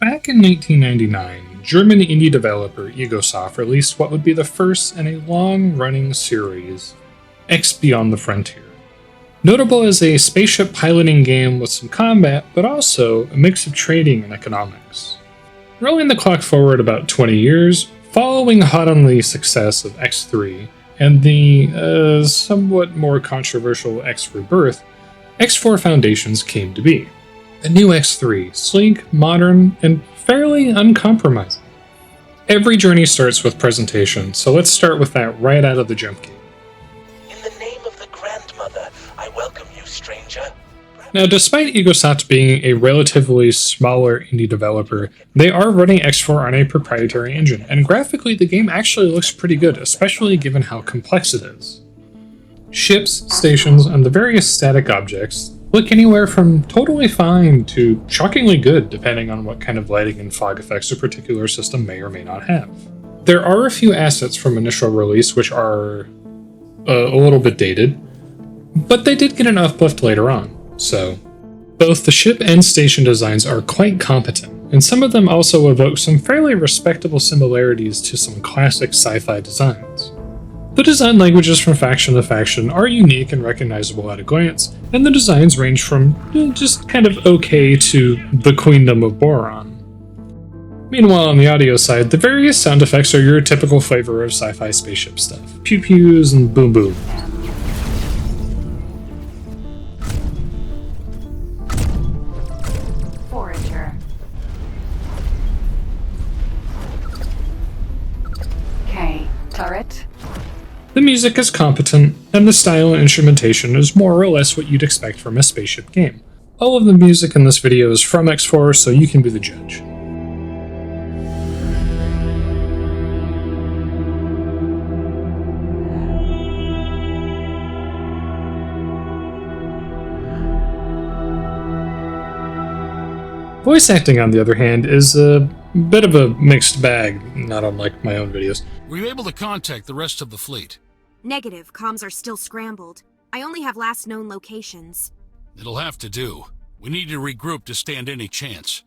back in 1999, German indie developer Egosoft released what would be the first in a long-running series, X Beyond the Frontier. Notable as a spaceship piloting game with some combat, but also a mix of trading and economics. Rolling the clock forward about 20 years, following hot on the success of X3 and the somewhat more controversial X Rebirth, X4 Foundations came to be. A new X3, sleek, modern, and fairly uncompromising. Every journey starts with presentation, so let's start with that right out of the jump gate. In the name of the Grandmother, I welcome you, stranger. Now, despite Egosoft being a relatively smaller indie developer, they are running X4 on a proprietary engine, and graphically the game actually looks pretty good, especially given how complex it is. Ships, stations, and the various static objects look anywhere from totally fine to shockingly good, depending on what kind of lighting and fog effects a particular system may or may not have. There are a few assets from initial release which are a little bit dated, but they did get an uplift later on. So, both the ship and station designs are quite competent, and some of them also evoke some fairly respectable similarities to some classic sci-fi designs. The design languages from faction to faction are unique and recognizable at a glance, and the designs range from just kind of okay to the Queendom of Boron. Meanwhile, on the audio side, the various sound effects are your typical flavor of sci-fi spaceship stuff. Pew-pews and boom-boom. Turret. The music is competent, and the style and instrumentation is more or less what you'd expect from a spaceship game. All of the music in this video is from X4, so you can be the judge. Voice acting, on the other hand, is a bit of a mixed bag, not unlike my own videos. Were you able to contact the rest of the fleet? Negative. Comms are still scrambled. I only have last known locations. It'll have to do. We need to regroup to stand any chance.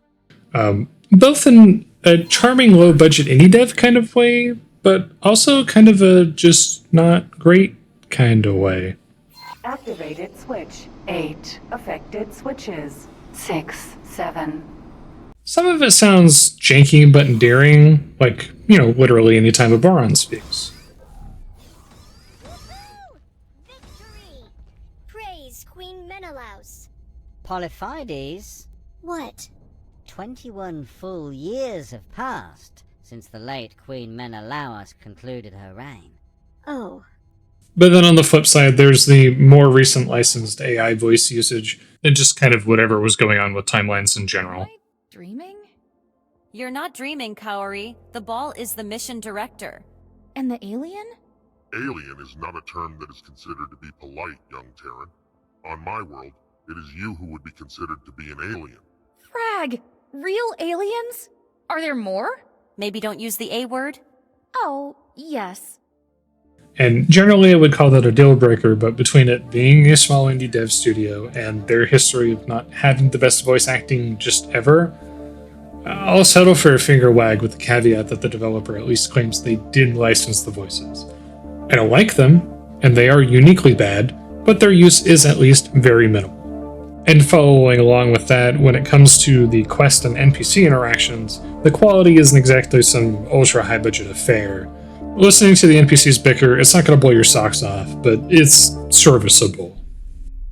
Both in a charming low-budget indie dev kind of way, but also kind of a just not great kind of way. Activated switch. 8 affected switches. 6, 7. Some of it sounds janky but endearing, like, literally any time a Boron speaks. Woohoo! Victory! Praise Queen Menelaus. Polyphides? What? 21 full years have passed since the late Queen Menelaus concluded her reign. Oh. But then on the flip side, there's the more recent licensed AI voice usage, and just kind of whatever was going on with timelines in general. Dreaming? You're not dreaming, Kaori. The Ball is the mission director. And the alien? Alien is not a term that is considered to be polite, young Terran. On my world, it is you who would be considered to be an alien. Frag! Real aliens? Are there more? Maybe don't use the A word? Oh, yes. And generally I would call that a deal breaker, but between it being a small indie dev studio and their history of not having the best voice acting just ever, I'll settle for a finger wag with the caveat that the developer at least claims they did license the voices. I don't like them, and they are uniquely bad, but their use is at least very minimal. And following along with that, when it comes to the quest and NPC interactions, the quality isn't exactly some ultra high budget affair. Listening to the NPCs bicker, it's not going to blow your socks off, but it's serviceable.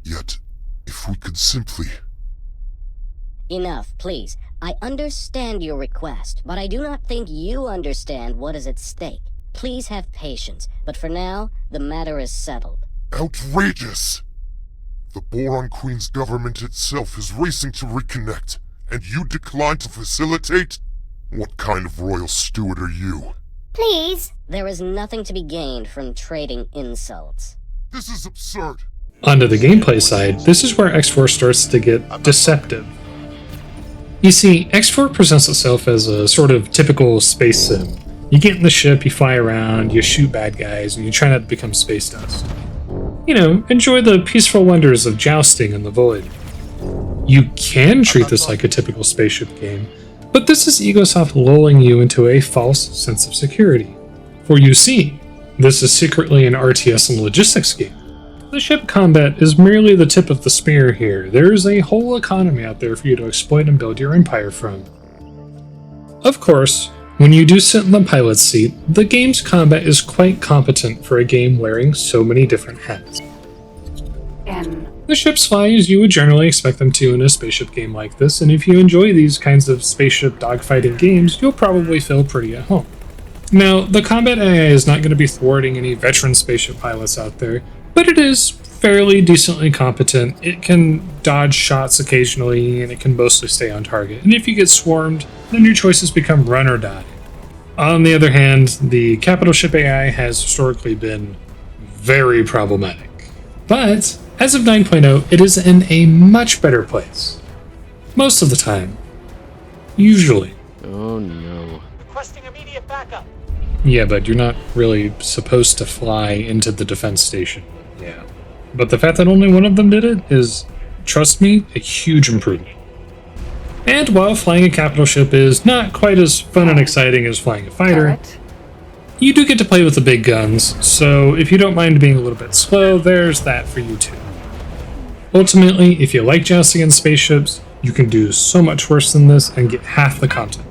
Yet, if we could simply... Enough, please. I understand your request, but I do not think you understand what is at stake. Please have patience, but for now, the matter is settled. Outrageous! The Boron Queen's government itself is racing to reconnect, and you decline to facilitate? What kind of royal steward are you? Please? There is nothing to be gained from trading insults. This is absurd. Onto the gameplay side, this is where X4 starts to get deceptive. You see, X4 presents itself as a sort of typical space sim. You get in the ship, you fly around, you shoot bad guys, and you try not to become space dust. Enjoy the peaceful wonders of jousting in the void. You can treat this like a typical spaceship game, But this is Egosoft lulling you into a false sense of security. For you see, this is secretly an RTS and logistics game. The ship combat is merely the tip of the spear here. There is a whole economy out there for you to exploit and build your empire from. Of course, when you do sit in the pilot's seat, the game's combat is quite competent for a game wearing so many different hats. The ships fly as you would generally expect them to in a spaceship game like this, and if you enjoy these kinds of spaceship dogfighting games, you'll probably feel pretty at home. Now, the combat AI is not going to be thwarting any veteran spaceship pilots out there, but it is fairly decently competent. It can dodge shots occasionally, and it can mostly stay on target. And if you get swarmed, then your choices become run or die. On the other hand, the capital ship AI has historically been very problematic. But as of 9.0, it is in a much better place. Most of the time. Usually. Oh no. Requesting immediate backup. Yeah, but you're not really supposed to fly into the defense station. Yeah. But the fact that only one of them did it is, trust me, a huge improvement. And while flying a capital ship is not quite as fun and exciting as flying a fighter, you do get to play with the big guns, so if you don't mind being a little bit slow, there's that for you too. Ultimately, if you like jousting in spaceships, you can do so much worse than this and get half the content.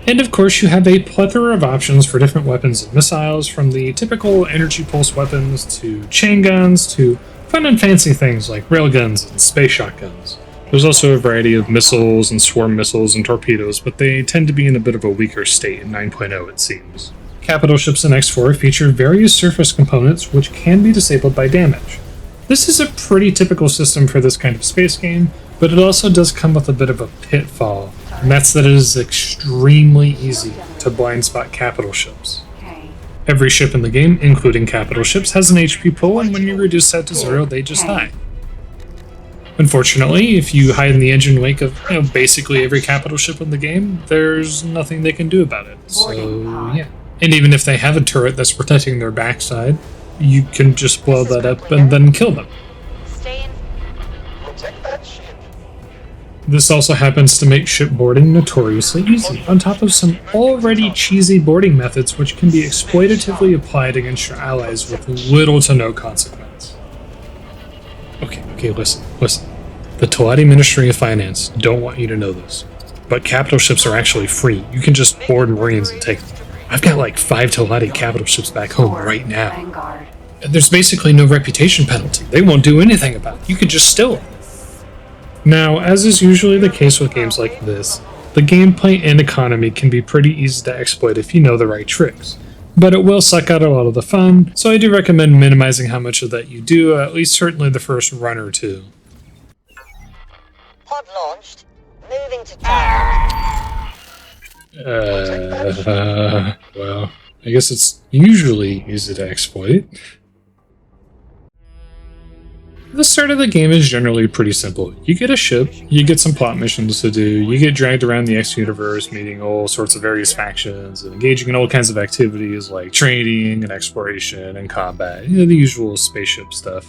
And of course, you have a plethora of options for different weapons and missiles, from the typical energy pulse weapons to chain guns to fun and fancy things like railguns and space shotguns. There's also a variety of missiles and swarm missiles and torpedoes, but they tend to be in a bit of a weaker state in 9.0, it seems. Capital ships in X4 feature various surface components which can be disabled by damage. This is a pretty typical system for this kind of space game, but it also does come with a bit of a pitfall, and that's that it is extremely easy to blind spot capital ships. Every ship in the game, including capital ships, has an HP pool, and when you reduce that to 0, they just die. Unfortunately, if you hide in the engine wake of basically every capital ship in the game, there's nothing they can do about it. So yeah. And even if they have a turret that's protecting their backside, you can just blow that up and then kill them. Protect that ship. This also happens to make ship boarding notoriously easy, on top of some already cheesy boarding methods which can be exploitatively applied against your allies with little to no consequence. Okay, listen. The Teladi Ministry of Finance don't want you to know this, but capital ships are actually free. You can just board Marines and take them. I've got like 5 Teladi capital ships back home right now. There's basically no reputation penalty. They won't do anything about it. You could just steal them. Now, as is usually the case with games like this, the gameplay and economy can be pretty easy to exploit if you know the right tricks, but it will suck out a lot of the fun, so I do recommend minimizing how much of that you do, at least certainly the first run or two. Pod launched. Moving to target. Well, I guess it's usually easy to exploit. The start of the game is generally pretty simple. You get a ship, you get some plot missions to do, you get dragged around the X universe, meeting all sorts of various factions, and engaging in all kinds of activities like trading and exploration and combat, the usual spaceship stuff.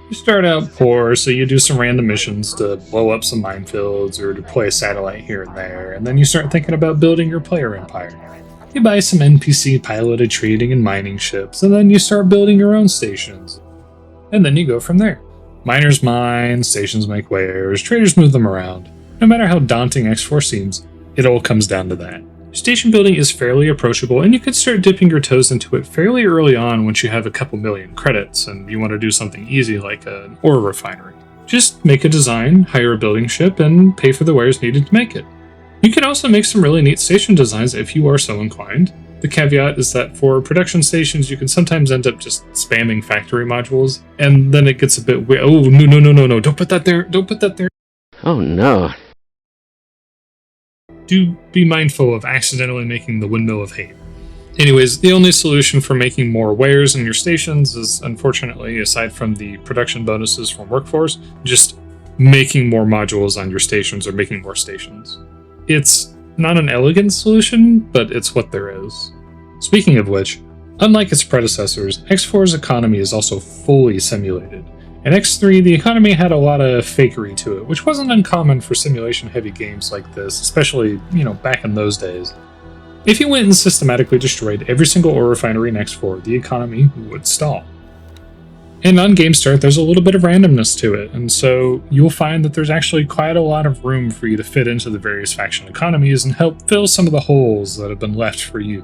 You start out poor, so you do some random missions to blow up some minefields or deploy a satellite here and there, and then you start thinking about building your player empire. You buy some NPC piloted trading and mining ships, and then you start building your own stations. And then you go from there. Miners mine, stations make wares, traders move them around. No matter how daunting X4 seems, it all comes down to that. Station building is fairly approachable, and you could start dipping your toes into it fairly early on once you have a couple million credits and you want to do something easy like an ore refinery. Just make a design, hire a building ship, and pay for the wares needed to make it. You can also make some really neat station designs if you are so inclined. The caveat is that for production stations, you can sometimes end up just spamming factory modules, and then it gets a bit weird. Oh, no, don't put that there, don't put that there. Oh no. Do be mindful of accidentally making the windmill of hate. Anyways, the only solution for making more wares in your stations is, unfortunately, aside from the production bonuses from Workforce, just making more modules on your stations or making more stations. It's not an elegant solution, but it's what there is. Speaking of which, unlike its predecessors, X4's economy is also fully simulated, In X3, the economy had a lot of fakery to it, which wasn't uncommon for simulation-heavy games like this, especially, back in those days. If you went and systematically destroyed every single ore refinery in X4, the economy would stall. And on Game Start, there's a little bit of randomness to it, and so you'll find that there's actually quite a lot of room for you to fit into the various faction economies and help fill some of the holes that have been left for you.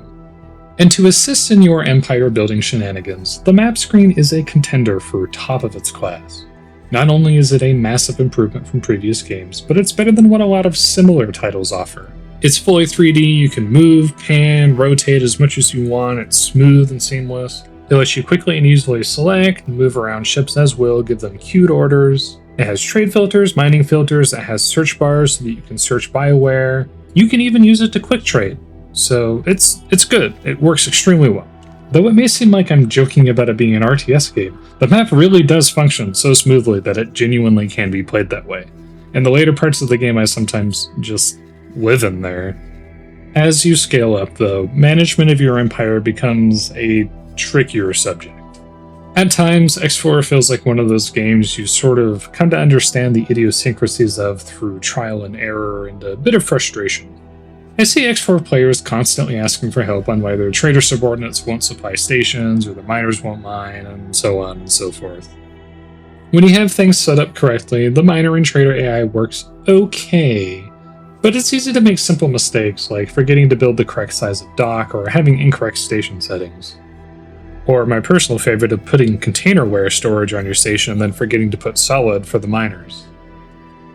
And to assist in your empire building shenanigans, the map screen is a contender for top of its class. Not only is it a massive improvement from previous games, but it's better than what a lot of similar titles offer. It's fully 3D, you can move, pan, rotate as much as you want, it's smooth and seamless. It lets you quickly and easily select and move around ships as will, give them queued orders. It has trade filters, mining filters, it has search bars so that you can search Bioware. You can even use it to quick trade. So it's good, it works extremely well. Though it may seem like I'm joking about it being an RTS game, the map really does function so smoothly that it genuinely can be played that way. In the later parts of the game I sometimes just live in there. As you scale up though, management of your empire becomes a trickier subject. At times, X4 feels like one of those games you sort of come to understand the idiosyncrasies of through trial and error and a bit of frustration. I see X4 players constantly asking for help on why their trader subordinates won't supply stations or the miners won't mine, and so on and so forth. When you have things set up correctly, the miner and trader AI works okay, but it's easy to make simple mistakes like forgetting to build the correct size of dock or having incorrect station settings. Or my personal favorite of putting containerware storage on your station and then forgetting to put solid for the miners.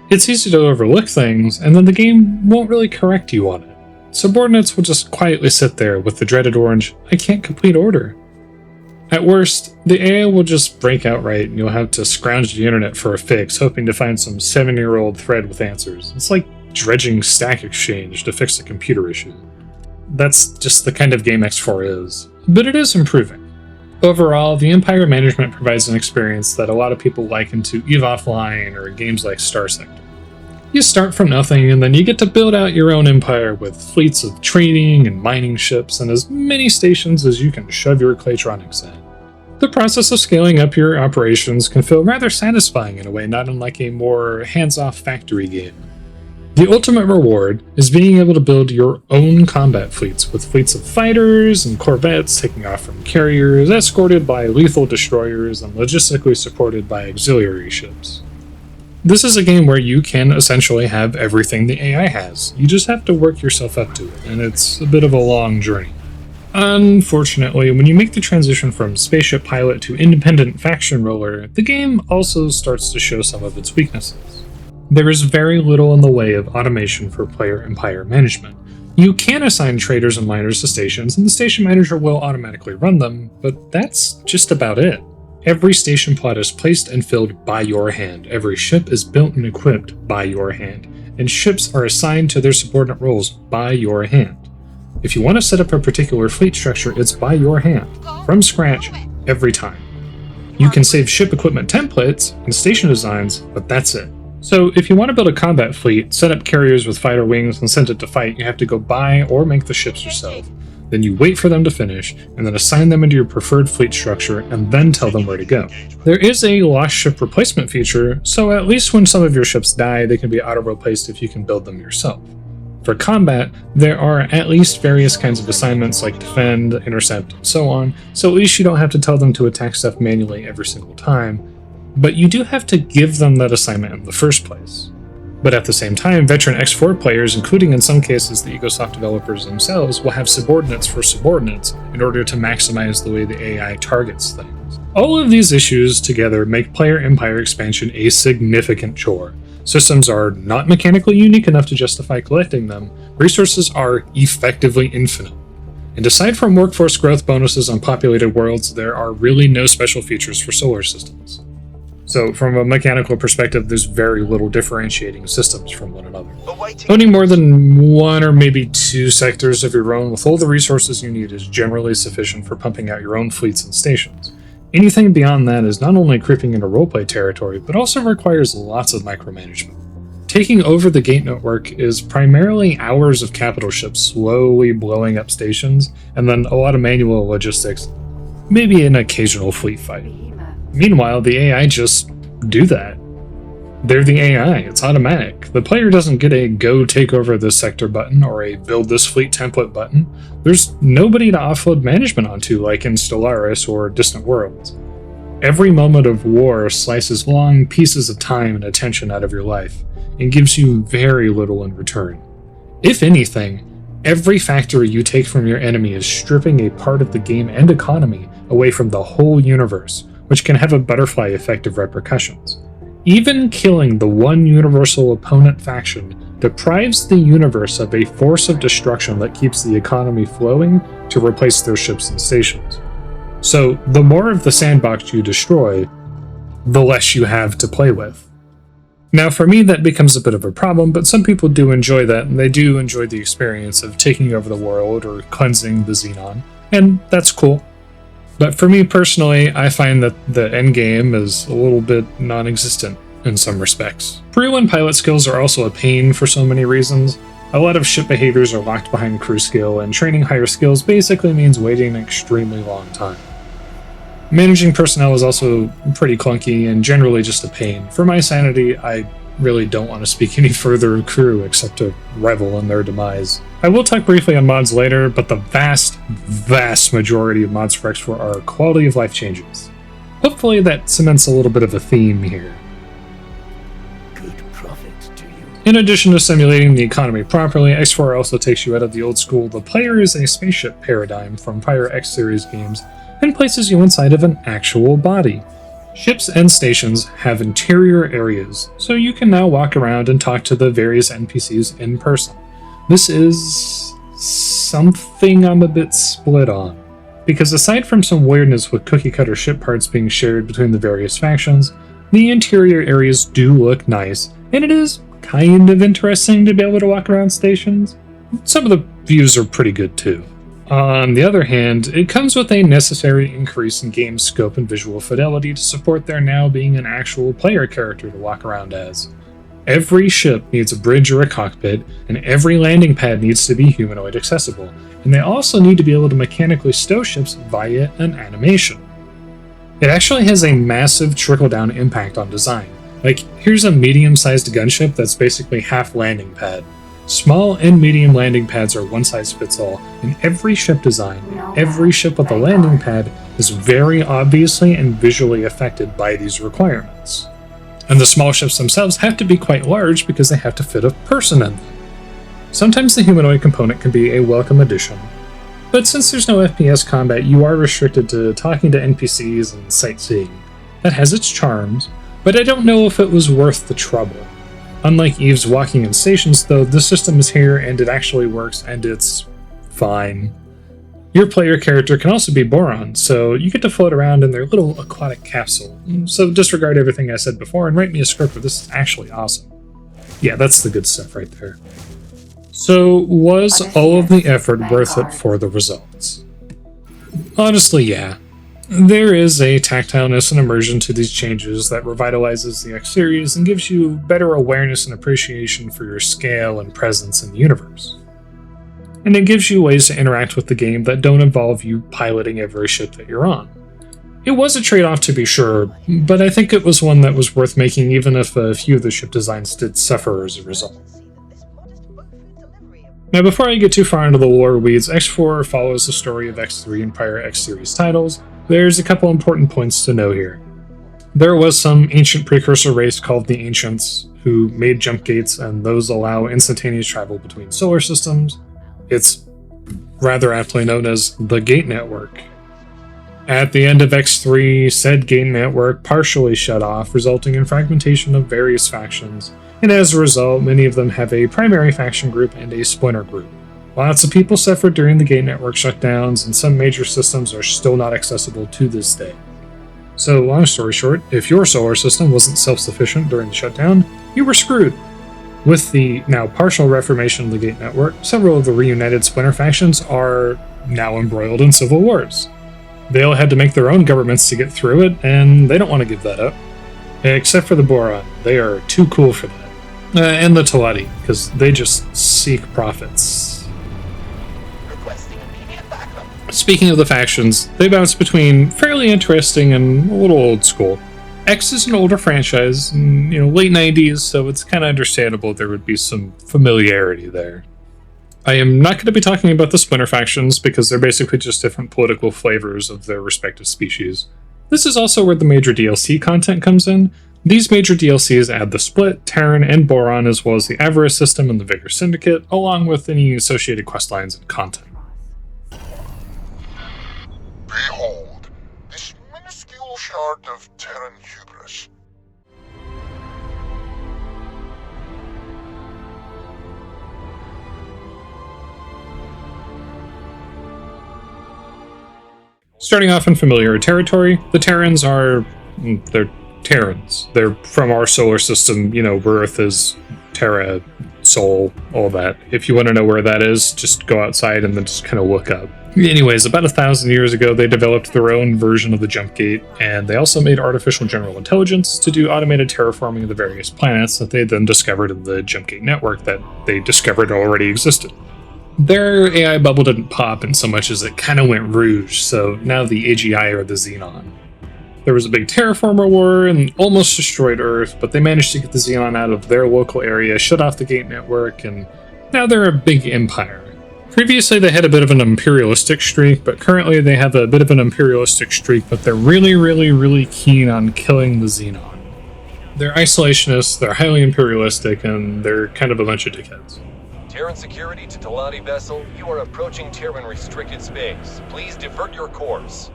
It's easy to overlook things, and then the game won't really correct you on it. Subordinates will just quietly sit there with the dreaded orange, "I can't complete order." At worst, the AI will just break outright and you'll have to scrounge the internet for a fix, hoping to find some 7-year-old thread with answers. It's like dredging Stack Exchange to fix a computer issue. That's just the kind of game X4 is, but it is improving. Overall, the Empire management provides an experience that a lot of people liken to EVE Offline or games like Star Sector. You start from nothing and then you get to build out your own empire with fleets of trading and mining ships and as many stations as you can shove your Claytronics in. The process of scaling up your operations can feel rather satisfying in a way not unlike a more hands-off factory game. The ultimate reward is being able to build your own combat fleets, with fleets of fighters and corvettes taking off from carriers, escorted by lethal destroyers, and logistically supported by auxiliary ships. This is a game where you can essentially have everything the AI has. You just have to work yourself up to it, and it's a bit of a long journey. Unfortunately, when you make the transition from spaceship pilot to independent faction roller, the game also starts to show some of its weaknesses. There is very little in the way of automation for player empire management. You can assign traders and miners to stations, and the station manager will automatically run them, but that's just about it. Every station plot is placed and filled by your hand, every ship is built and equipped by your hand, and ships are assigned to their subordinate roles by your hand. If you want to set up a particular fleet structure, it's by your hand, from scratch, every time. You can save ship equipment templates and station designs, but that's it. So if you want to build a combat fleet, set up carriers with fighter wings and send it to fight, you have to go buy or make the ships yourself. Then you wait for them to finish, and then assign them into your preferred fleet structure, and then tell them where to go. There is a lost ship replacement feature, so at least when some of your ships die, they can be auto-replaced if you can build them yourself. For combat, there are at least various kinds of assignments like defend, intercept, and so on, so at least you don't have to tell them to attack stuff manually every single time, but you do have to give them that assignment in the first place. But at the same time, veteran X4 players, including in some cases the Egosoft developers themselves, will have subordinates for subordinates in order to maximize the way the AI targets things. All of these issues together make player empire expansion a significant chore. Systems are not mechanically unique enough to justify collecting them, resources are effectively infinite. And aside from workforce growth bonuses on populated worlds, there are really no special features for solar systems. So from a mechanical perspective, there's very little differentiating systems from one another. Owning more than one or maybe two sectors of your own with all the resources you need is generally sufficient for pumping out your own fleets and stations. Anything beyond that is not only creeping into roleplay territory, but also requires lots of micromanagement. Taking over the gate network is primarily hours of capital ships slowly blowing up stations, and then a lot of manual logistics, maybe an occasional fleet fight. Meanwhile, the AI just do that. They're the AI, it's automatic. The player doesn't get a go take over this sector button or a build this fleet template button. There's nobody to offload management onto like in Stellaris or Distant Worlds. Every moment of war slices long pieces of time and attention out of your life and gives you very little in return. If anything, every factory you take from your enemy is stripping a part of the game and economy away from the whole universe, which can have a butterfly effect of repercussions. Even killing the one universal opponent faction deprives the universe of a force of destruction that keeps the economy flowing to replace their ships and stations. So, the more of the sandbox you destroy, the less you have to play with. Now, for me, that becomes a bit of a problem, but some people do enjoy that, and they do enjoy the experience of taking over the world or cleansing the Xenon, and that's cool. But for me personally, I find that the endgame is a little bit non-existent in some respects. Pre-1 pilot skills are also a pain for so many reasons. A lot of ship behaviors are locked behind crew skill, and training higher skills basically means waiting an extremely long time. Managing personnel is also pretty clunky and generally just a pain. For my sanity, I really don't want to speak any further of crew except to revel in their demise. I will talk briefly on mods later, but the vast majority of mods for X4 are quality of life changes. Hopefully that cements a little bit of a theme here. In addition to simulating the economy properly, X4 also takes you out of the old school "the player is a spaceship" paradigm from prior X-series games and places you inside of an actual body. Ships and stations have interior areas, so you can now walk around and talk to the various NPCs in person. This is something I'm a bit split on, because aside from some weirdness with cookie-cutter ship parts being shared between the various factions, the interior areas do look nice, and it is kind of interesting to be able to walk around stations. Some of the views are pretty good too. On the other hand, it comes with a necessary increase in game scope and visual fidelity to support there now being an actual player character to walk around as. Every ship needs a bridge or a cockpit, and every landing pad needs to be humanoid accessible, and they also need to be able to mechanically stow ships via an animation. It actually has a massive trickle-down impact on design. Like, here's a medium-sized gunship that's basically half landing pad. Small and medium landing pads are one-size-fits-all, and every ship design, every ship with a landing pad is very obviously and visually affected by these requirements. And the small ships themselves have to be quite large because they have to fit a person in them. Sometimes the humanoid component can be a welcome addition, but since there's no FPS combat, you are restricted to talking to NPCs and sightseeing. That has its charms, but I don't know if it was worth the trouble. Unlike Eve's walking in stations, though, the system is here and it actually works and it's fine. Your player character can also be Boron, so you get to float around in their little aquatic capsule. So disregard everything I said before and write me a script where this is actually awesome. Yeah, that's the good stuff right there. So, was all of the effort worth it for the results? Honestly, yeah. There is a tactileness and immersion to these changes that revitalizes the X series and gives you better awareness and appreciation for your scale and presence in the universe. And it gives you ways to interact with the game that don't involve you piloting every ship that you're on. It was a trade-off to be sure, but I think it was one that was worth making even if a few of the ship designs did suffer as a result. Now, before I get too far into the lore weeds, X4 follows the story of X3 and prior X-series titles. There's a couple important points to know here. There was some ancient precursor race called the Ancients, who made jump gates, and those allow instantaneous travel between solar systems. It's rather aptly known as the Gate Network. At the end of X3, said Gate Network partially shut off, resulting in fragmentation of various factions, and as a result, many of them have a primary faction group and a splinter group. Lots of people suffered during the Gate Network shutdowns, and some major systems are still not accessible to this day. So, long story short, if your solar system wasn't self-sufficient during the shutdown, you were screwed. With the now partial reformation of the Gate Network, several of the reunited splinter factions are now embroiled in civil wars. They all had to make their own governments to get through it, and they don't want to give that up. Except for the Boron, they are too cool for that. And the Teladi, because they just seek profits. Speaking of the factions, they bounce between fairly interesting and a little old school. X is an older franchise, late 90s, so it's kind of understandable there would be some familiarity there. I am not going to be talking about the Splinter factions because they're basically just different political flavors of their respective species. This is also where the major DLC content comes in. These major DLCs add the Split, Terran, and Boron, as well as the Avarice system and the Vigor Syndicate, along with any associated questlines and content. Behold, this minuscule shard of Terran hubris. Starting off in familiar territory, the Terrans they're Terrans. They're from our solar system, where Earth is, Terra, Sol, all that. If you want to know where that is, just go outside and then just kind of look up. Anyways, about 1,000 years ago, they developed their own version of the jump gate, and they also made artificial general intelligence to do automated terraforming of the various planets that they then discovered in the jump gate network that they discovered already existed. Their AI bubble didn't pop in so much as it kind of went rouge, so now the AGI are the Xenon. There was a big terraformer war and almost destroyed Earth, but they managed to get the Xenon out of their local area, shut off the gate network, and now they're a big empire. Previously they had a bit of an imperialistic streak, but currently they have a bit of an imperialistic streak, but they're really, really, really keen on killing the Xenon. They're isolationists, they're highly imperialistic, and they're kind of a bunch of dickheads. Terran security to Teladi vessel, you are approaching Terran restricted space. Please divert your course.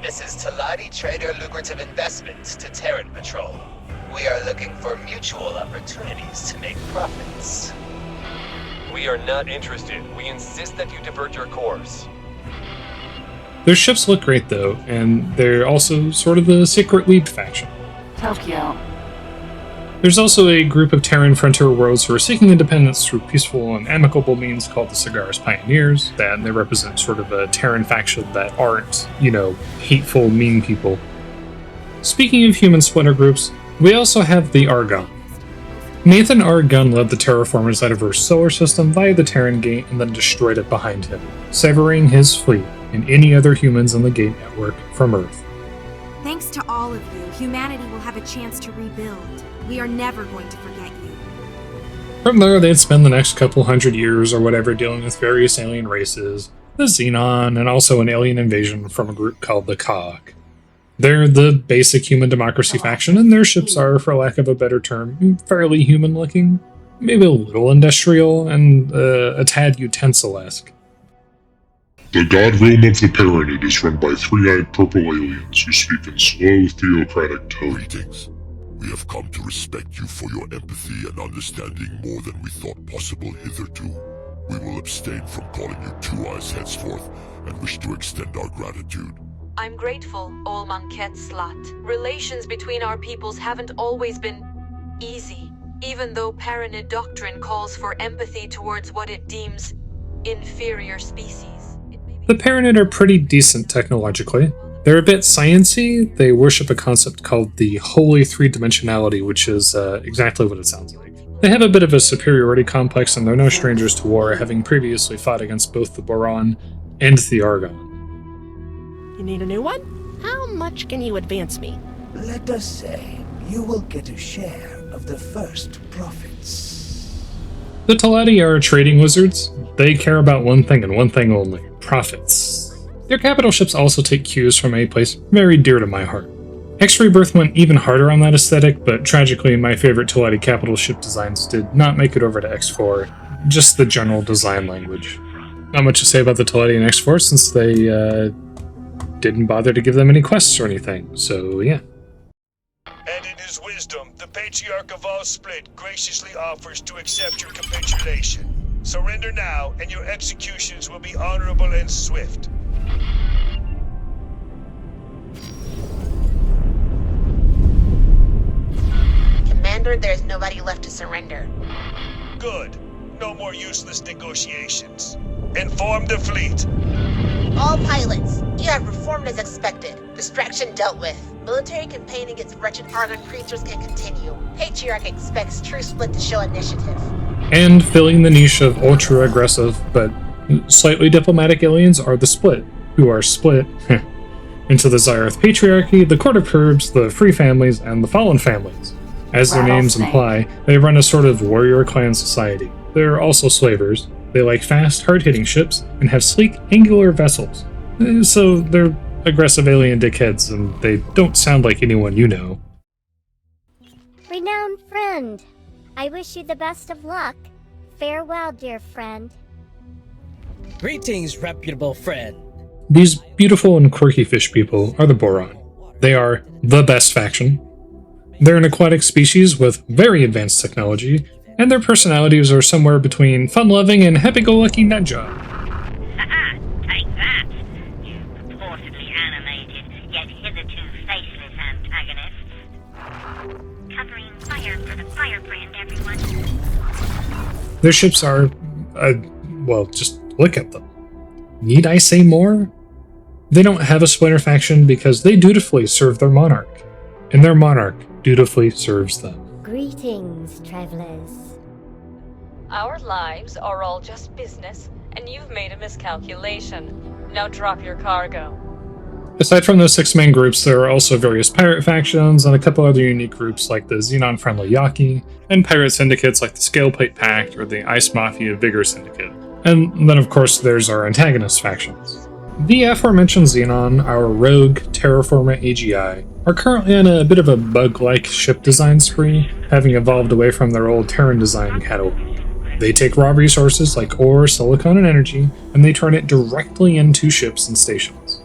This is Teladi Trader Lucrative Investments to Terran Patrol. We are looking for mutual opportunities to make profits. We are not interested. We insist that you divert your course. Their ships look great though, and they're also sort of the secret lead faction. Tokyo. There's also a group of Terran frontier worlds who are seeking independence through peaceful and amicable means called the Cigaris Pioneers, that they represent sort of a Terran faction that aren't, hateful, mean people. Speaking of human splinter groups, we also have the Argon. Nathan Argon led the Terraformers out of our solar system via the Terran Gate and then destroyed it behind him, severing his fleet and any other humans in the Gate network from Earth. Thanks to all of you, humanity will have a chance to rebuild. We are never going to forget you. From there, they'd spend the next couple hundred years or whatever dealing with various alien races, the Xenon, and also an alien invasion from a group called the KHA'AAAAK. They're the basic human democracy faction, and their ships are, for lack of a better term, fairly human-looking, maybe a little industrial, and a tad utensil-esque. The god realm of the Paranid is run by three-eyed purple aliens who speak in slow, theocratic tones. Greetings. We have come to respect you for your empathy and understanding more than we thought possible hitherto. We will abstain from calling you Two Eyes henceforth, and wish to extend our gratitude. I'm grateful, Olmanket Slat. Relations between our peoples haven't always been easy, even though Paranid doctrine calls for empathy towards what it deems inferior species. The Paranid are pretty decent technologically. They're a bit sciencey. They worship a concept called the holy three-dimensionality, which is exactly what it sounds like. They have a bit of a superiority complex, and they're no strangers to war, having previously fought against both the Boron and the Argon. You need a new one? How much can you advance me? Let us say you will get a share of the first profits. The Teladi are trading wizards. They care about one thing and one thing only: profits. Their capital ships also take cues from a place very dear to my heart. X-Rebirth went even harder on that aesthetic, but tragically my favorite Teladi capital ship designs did not make it over to X4, just the general design language. Not much to say about the Teladi and X4 since they didn't bother to give them any quests or anything, so yeah. And in his wisdom, the Patriarch of all Split graciously offers to accept your capitulation. Surrender now, and your executions will be honorable and swift. Commander, there's nobody left to surrender. Good. No more useless negotiations. Inform the fleet. All pilots, you have performed as expected. Distraction dealt with. Military campaign against wretched Argon creatures can continue. Patriarch expects True Split to show initiative. And filling the niche of ultra-aggressive but slightly diplomatic aliens are the Split, who are split into the Xyarth Patriarchy, the Court of Curbs, the Free Families, and the Fallen Families. As their names imply, they run a sort of warrior clan society. They're also slavers. They like fast, hard-hitting ships, and have sleek, angular vessels. So they're aggressive alien dickheads, and they don't sound like anyone you know. Renowned friend, I wish you the best of luck. Farewell, dear friend. Greetings, reputable friend. These beautiful and quirky fish people are the Boron. They are the best faction. They're an aquatic species with very advanced technology, and their personalities are somewhere between fun-loving and happy-go-lucky nut job. Take that, you purportedly animated, yet hitherto faceless antagonists. Covering fire for the firebrand, everyone. Their ships are, well, just look at them. Need I say more? They don't have a splinter faction because they dutifully serve their monarch, and their monarch dutifully serves them. Greetings, travelers. Our lives are all just business, and you've made a miscalculation. Now drop your cargo. Aside from those 6 main groups, there are also various pirate factions and a couple other unique groups like the Xenon-friendly Yaki, and pirate syndicates like the Scaleplate Pact or the Ice Mafia Vigor Syndicate. And then of course there's our antagonist factions. The aforementioned Xenon, our rogue Terraformer AGI, are currently on a bit of a bug-like ship design spree, having evolved away from their old Terran design catalog. They take raw resources like ore, silicon, and energy, and they turn it directly into ships and stations.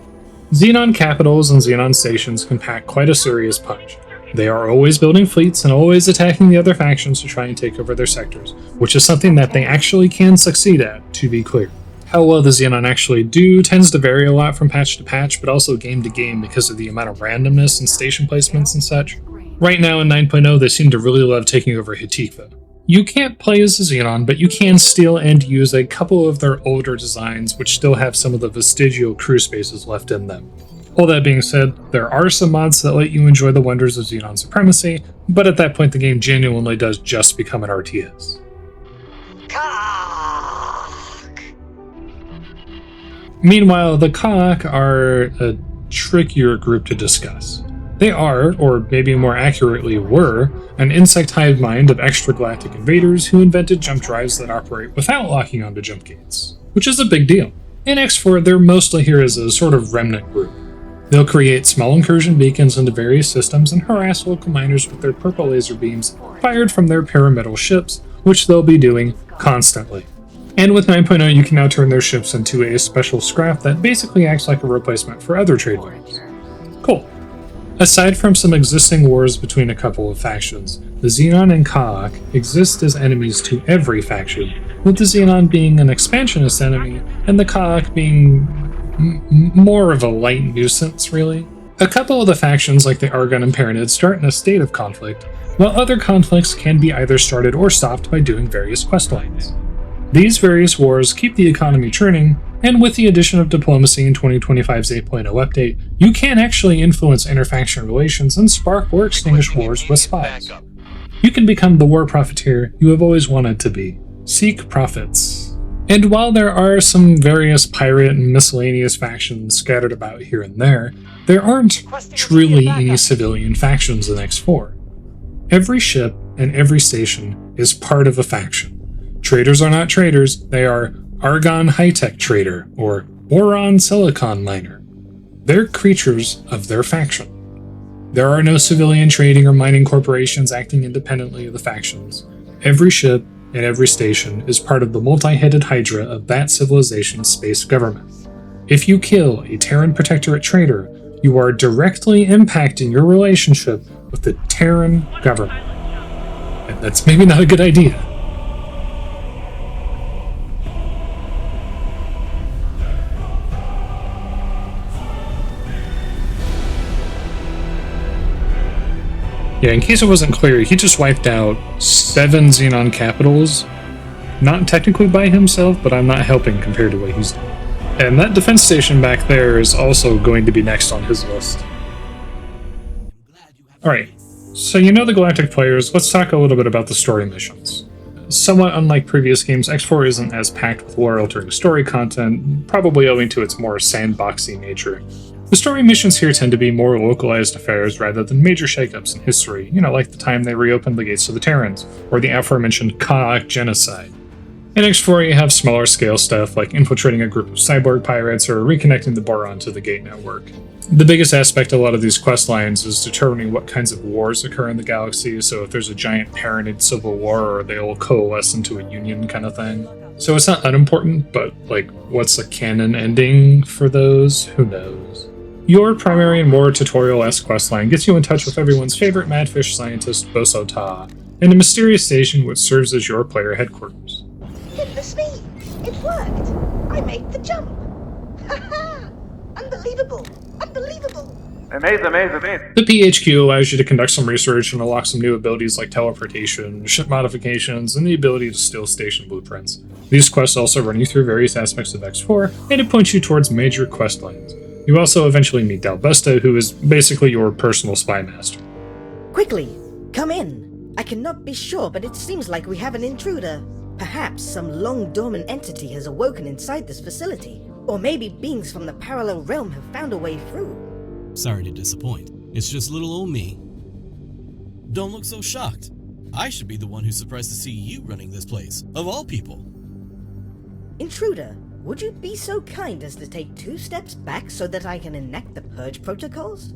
Xenon capitals and Xenon stations can pack quite a serious punch. They are always building fleets and always attacking the other factions to try and take over their sectors, which is something that they actually can succeed at, to be clear. How well the Xenon actually do tends to vary a lot from patch to patch, but also game to game because of the amount of randomness and station placements and such. Right now in 9.0 they seem to really love taking over Hitikva. You can't play as a Xenon, but you can steal and use a couple of their older designs which still have some of the vestigial crew spaces left in them. All that being said, there are some mods that let you enjoy the wonders of Xenon supremacy, but at that point the game genuinely does just become an RTS. Meanwhile, the KHA'AAAAK are a trickier group to discuss. They are, or maybe more accurately were, an insect hive mind of extragalactic invaders who invented jump drives that operate without locking onto jump gates, which is a big deal. In X4, they're mostly here as a sort of remnant group. They'll create small incursion beacons into various systems and harass local miners with their purple laser beams fired from their pyramidal ships, which they'll be doing constantly. And with 9.0 you can now turn their ships into a special scrap that basically acts like a replacement for other trade lanes. Cool. Aside from some existing wars between a couple of factions, the Xenon and KHA'AAAAK exist as enemies to every faction, with the Xenon being an expansionist enemy, and the KHA'AAAAK being more of a light nuisance, really. A couple of the factions, like the Argon and Paranid, start in a state of conflict, while other conflicts can be either started or stopped by doing various questlines. These various wars keep the economy churning, and with the addition of diplomacy in 2025's 8.0 update, you can actually influence interfaction relations and spark or extinguish wars with spies. You can become the war profiteer you have always wanted to be. Seek profits. And while there are some various pirate and miscellaneous factions scattered about here and there aren't truly any civilian factions in X4. Every ship and every station is part of a faction. Traders are not traders, they are Argon high-tech trader, or Boron silicon miner. They're creatures of their faction. There are no civilian trading or mining corporations acting independently of the factions. Every ship and every station is part of the multi-headed hydra of that civilization's space government. If you kill a Terran Protectorate trader, you are directly impacting your relationship with the Terran government. And that's maybe not a good idea. Yeah, in case it wasn't clear, he just wiped out 7 Xenon capitals. Not technically by himself, but I'm not helping compared to what he's doing. And that defense station back there is also going to be next on his list. Alright, so you know the Galactic players, let's talk a little bit about the story missions. Somewhat unlike previous games, X4 isn't as packed with lore-altering story content, probably owing to its more sandboxy nature. The story missions here tend to be more localized affairs rather than major shakeups in history, like the time they reopened the gates to the Terrans, or the aforementioned KHA'AAAAK genocide. In X4, you have smaller scale stuff like infiltrating a group of cyborg pirates or reconnecting the Boron to the gate network. The biggest aspect of a lot of these quest lines is determining what kinds of wars occur in the galaxy, so if there's a giant Paranid civil war or they all coalesce into a union kind of thing. So it's not unimportant, but what's the canon ending for those? Who knows? Your primary and more tutorial-esque questline gets you in touch with everyone's favorite madfish scientist, Bosota, in a mysterious station which serves as your player headquarters. Goodness me! It worked! I made the jump! Haha! Unbelievable! Unbelievable! Amazing. The PHQ allows you to conduct some research and unlock some new abilities like teleportation, ship modifications, and the ability to steal station blueprints. These quests also run you through various aspects of X4, and it points you towards major quest lines. You also eventually meet Dalvesta, who is basically your personal spy master. Quickly, come in. I cannot be sure, but it seems like we have an intruder. Perhaps some long-dormant entity has awoken inside this facility. Or maybe beings from the parallel realm have found a way through. Sorry to disappoint. It's just little old me. Don't look so shocked. I should be the one who's surprised to see you running this place, of all people. Intruder, would you be so kind as to take 2 steps back so that I can enact the purge protocols?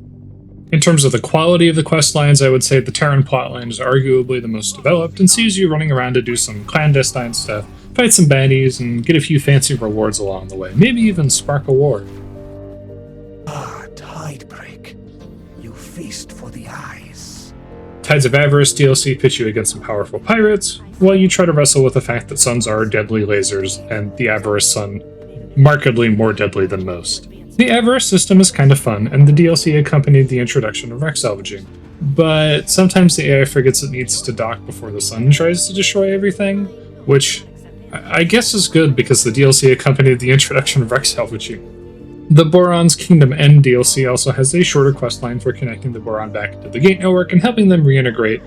In terms of the quality of the quest lines, I would say the Terran plotline is arguably the most developed and sees you running around to do some clandestine stuff, fight some baddies, and get a few fancy rewards along the way, maybe even spark a war. Tidebreak. You feast for the eyes. Tides of Avarice DLC pits you against some powerful pirates, while you try to wrestle with the fact that suns are deadly lasers, and the Avarice sun markedly more deadly than most. The Avarice system is kind of fun, and the DLC accompanied the introduction of wreck salvaging, but sometimes the AI forgets it needs to dock before the sun tries to destroy everything, which I guess is good because the DLC accompanied the introduction of wreck salvaging. The Boron's Kingdom End DLC also has a shorter questline for connecting the Boron back to the gate network and helping them reintegrate,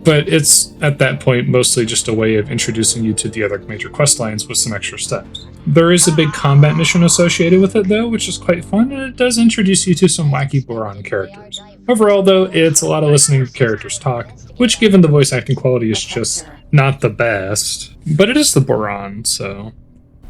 but it's at that point mostly just a way of introducing you to the other major questlines with some extra steps. There is a big combat mission associated with it though, which is quite fun, and it does introduce you to some wacky Boron characters. Overall though, it's a lot of listening to characters talk, which given the voice acting quality is just not the best, but it is the Boron, so...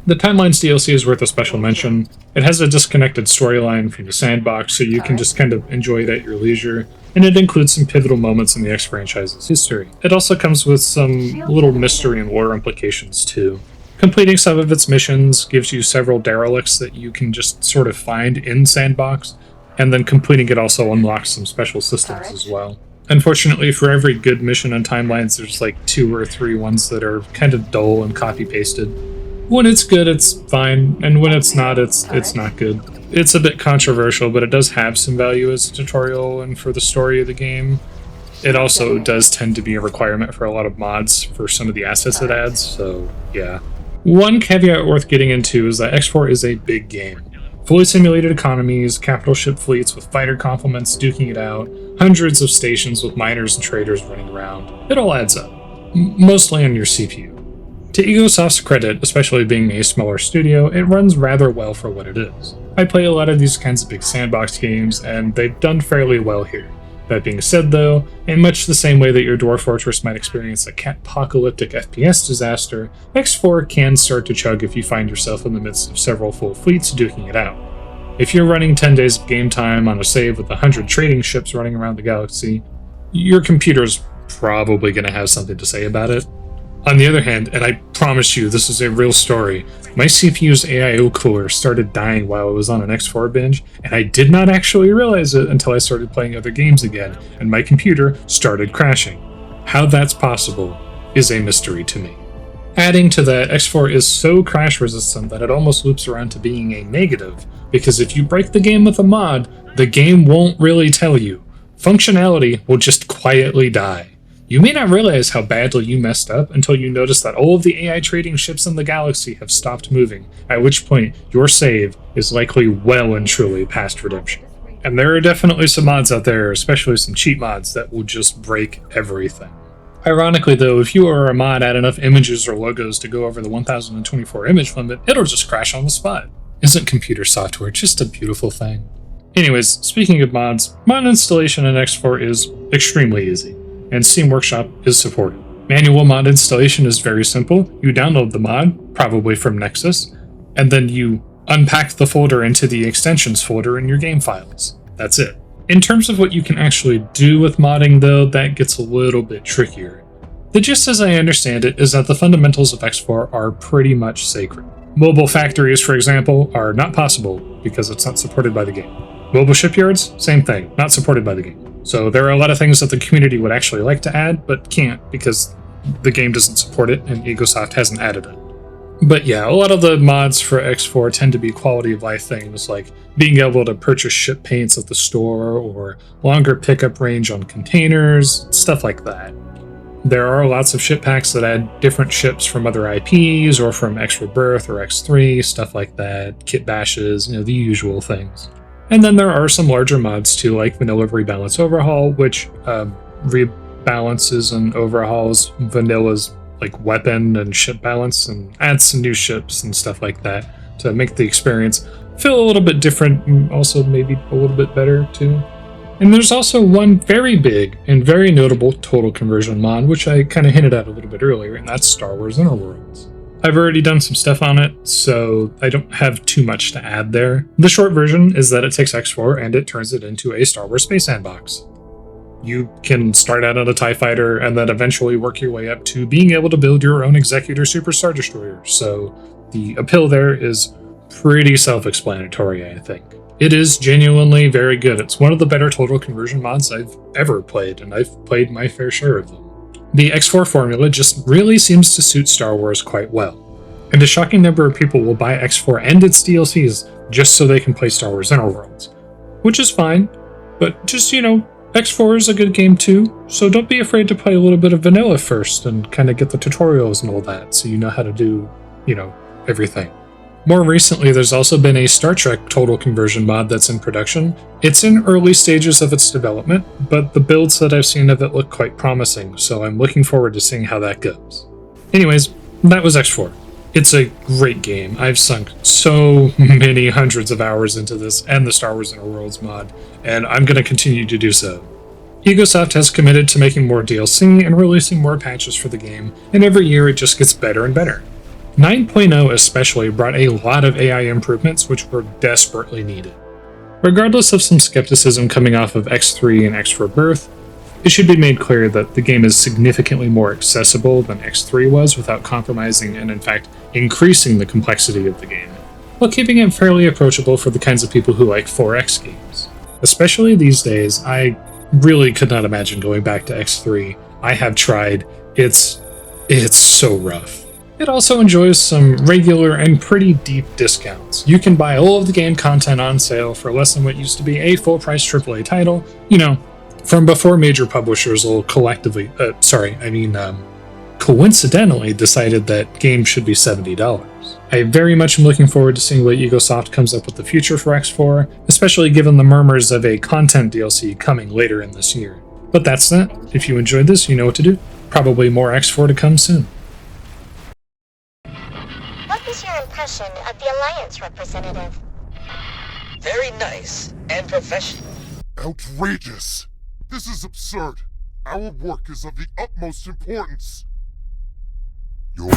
The Timelines DLC is worth a special mention. It has a disconnected storyline from the sandbox, so you can just kind of enjoy it at your leisure, and it includes some pivotal moments in the X franchise's history. It also comes with some little mystery and lore implications too. Completing some of its missions gives you several derelicts that you can just sort of find in Sandbox, and then completing it also unlocks some special systems as well. Unfortunately, for every good mission on Timelines, there's like 2 or 3 ones that are kind of dull and copy-pasted. When it's good, it's fine, and when it's not, it's not good. It's a bit controversial, but it does have some value as a tutorial and for the story of the game. It also does tend to be a requirement for a lot of mods for some of the assets it adds, so yeah. One caveat worth getting into is that X4 is a big game. Fully simulated economies, capital ship fleets with fighter complements duking it out, hundreds of stations with miners and traders running around. It all adds up, mostly on your CPU. To Egosoft's credit, especially being a smaller studio, it runs rather well for what it is. I play a lot of these kinds of big sandbox games, and they've done fairly well here. That being said though, in much the same way that your Dwarf Fortress might experience a apocalyptic FPS disaster, X4 can start to chug if you find yourself in the midst of several full fleets duking it out. If you're running 10 days of game time on a save with 100 trading ships running around the galaxy, your computer's probably going to have something to say about it. On the other hand, and I promise you this is a real story, my CPU's AIO cooler started dying while I was on an X4 binge, and I did not actually realize it until I started playing other games again, and my computer started crashing. How that's possible is a mystery to me. Adding to that, X4 is so crash resistant that it almost loops around to being a negative, because if you break the game with a mod, the game won't really tell you. Functionality will just quietly die. You may not realize how badly you messed up until you notice that all of the AI trading ships in the galaxy have stopped moving, at which point your save is likely well and truly past redemption. And there are definitely some mods out there, especially some cheat mods, that will just break everything. Ironically though, if you or a mod add enough images or logos to go over the 1024 image limit, it'll just crash on the spot. Isn't computer software just a beautiful thing? Anyways, speaking of mods, mod installation in X4 is extremely easy, and Steam Workshop is supported. Manual mod installation is very simple. You download the mod, probably from Nexus, and then you unpack the folder into the extensions folder in your game files. That's it. In terms of what you can actually do with modding though, that gets a little bit trickier. The gist as I understand it is that the fundamentals of X4 are pretty much sacred. Mobile factories, for example, are not possible because it's not supported by the game. Mobile shipyards, same thing, not supported by the game. So there are a lot of things that the community would actually like to add, but can't because the game doesn't support it and Egosoft hasn't added it. But yeah, a lot of the mods for X4 tend to be quality of life things like being able to purchase ship paints at the store or longer pickup range on containers, stuff like that. There are lots of ship packs that add different ships from other IPs or from X Rebirth or X3, stuff like that, kit bashes, the usual things. And then there are some larger mods too, like Vanilla Rebalance Overhaul, which rebalances and overhauls Vanilla's weapon and ship balance and adds some new ships and stuff like that to make the experience feel a little bit different and also maybe a little bit better too. And there's also one very big and very notable total conversion mod, which I kind of hinted at a little bit earlier, and that's Star Wars Inner Worlds. I've already done some stuff on it, so I don't have too much to add there. The short version is that it takes X4 and it turns it into a Star Wars space sandbox. You can start out on a TIE fighter and then eventually work your way up to being able to build your own Executor Super Star Destroyer, so the appeal there is pretty self-explanatory, I think. It is genuinely very good. It's one of the better total conversion mods I've ever played, and I've played my fair share of them. The X4 formula just really seems to suit Star Wars quite well, and a shocking number of people will buy X4 and its DLCs just so they can play Star Wars Inner Worlds, which is fine, but just, X4 is a good game too, so don't be afraid to play a little bit of vanilla first and kind of get the tutorials and all that so you know how to do, everything. More recently, there's also been a Star Trek total conversion mod that's in production. It's in early stages of its development, but the builds that I've seen of it look quite promising, so I'm looking forward to seeing how that goes. Anyways, that was X4. It's a great game. I've sunk so many hundreds of hours into this and the Star Wars Inner Worlds mod, and I'm going to continue to do so. Egosoft has committed to making more DLC and releasing more patches for the game, and every year it just gets better and better. 9.0 especially brought a lot of AI improvements which were desperately needed. Regardless of some skepticism coming off of X3 and X Rebirth, it should be made clear that the game is significantly more accessible than X3 was without compromising and in fact increasing the complexity of the game, while keeping it fairly approachable for the kinds of people who like 4X games. Especially these days, I really could not imagine going back to X3. I have tried. It's so rough. It also enjoys some regular and pretty deep discounts. You can buy all of the game content on sale for less than what used to be a full-price AAA title, from before major publishers will coincidentally decided that games should be $70. I very much am looking forward to seeing what Egosoft comes up with the future for X4, especially given the murmurs of a content DLC coming later in this year. But that's that. If you enjoyed this, you know what to do. Probably more X4 to come soon. What was your impression of the Alliance representative? Very nice and professional. Outrageous! This is absurd. Our work is of the utmost importance. Your